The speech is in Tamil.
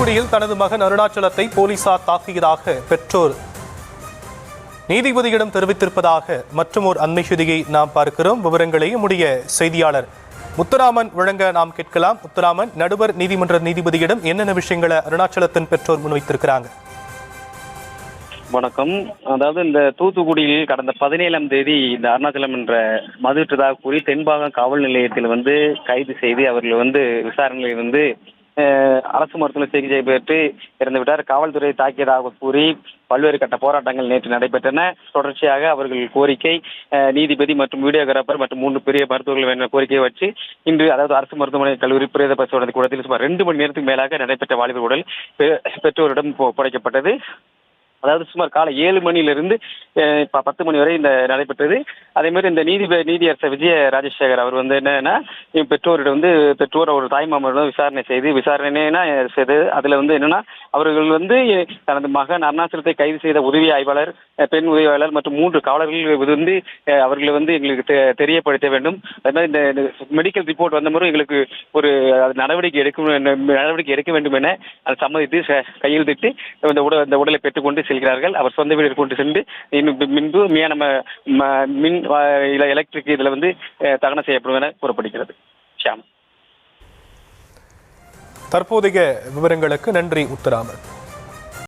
தூத்துக்குடியில் தனது மகன் அருணாச்சலத்தை போலீசார் தாக்கியதாக பெற்றோர் நீதிபதியிடம் தெரிவித்திருப்பதாக மற்றொரு அண்மை செய்தியை நாம் பார்க்கிறோம். விவரங்களை நம்முடைய செய்தியாளர் முத்துராமன் வழங்க நாம் கேட்கலாம். முத்துராமன், நடுவர் நீதிமன்ற நீதிபதியிடம் என்னென்ன விஷயங்களை அருணாச்சலத்தின் பெற்றோர் முன்வைத்திருக்கிறாங்க? வணக்கம். அதாவது இந்த தூத்துக்குடியில் கடந்த 17ஆம் தேதி இந்த அருணாச்சலம் என்ற மதுவிட்டதாக கூறி தென்பாகம் காவல் நிலையத்தில் கைது செய்து அவர்கள் விசாரணையில் அரசு மருத்துவ சிகிச்சை பெற்று இறந்துவிட்டார். காவல்துறை தாக்கியதாக கூறி பல்வேறு கட்ட போராட்டங்கள் நேற்று நடைபெற்றன. தொடர்ச்சியாக அவர்கள் கோரிக்கை நீதிபதி மற்றும் வீடியோகிராபர் மற்றும் 3 பெரிய மருத்துவர்கள் வேண்டிய கோரிக்கையை வச்சு இன்று அதாவது அரசு மருத்துவமனை கல்லூரி பிரேத பரிசோதனை கூடத்தில் சுமார் 2 மணி நேரத்துக்கு மேலாக நடைபெற்ற வாலிபர் உடல் பெற்றோரிடம் ஒப்படைக்கப்பட்டது. அதாவது சுமார் காலை 7 மணியிலிருந்து 10 மணி வரை இந்த நடைபெற்றது. அதே மாதிரி இந்த நீதியரசர் விஜய ராஜசேகர் அவர் என்னன்னா பெற்றோர் ஒரு தாய்மாமனிடம் விசாரணை செய்து அதுல என்னன்னா அவர்கள் தனது மகன் அருணாச்சலத்தை கைது செய்த உதவி ஆய்வாளர், பெண் உதவியாளர் மற்றும் 3 காவலர்கள் அவர்கள் எங்களுக்கு தெரியப்படுத்த வேண்டும். அதே மாதிரி இந்த மெடிக்கல் ரிப்போர்ட் வந்த முறை எங்களுக்கு ஒரு நடவடிக்கை எடுக்க வேண்டும் என சம்மதித்து கையெழுத்திட்டு இந்த உடலை பெற்றுக்கொண்டு செல்கிறார்கள். அவர் சொந்த வீடு கொண்டு சென்று முன்பு மின் எலக்ட்ரிக் இதுல தகனம் செய்யப்படும் என கூறப்படுகிறது. ஷியாம், தற்போதைய விவரங்களுக்கு நன்றி முத்துராமன்.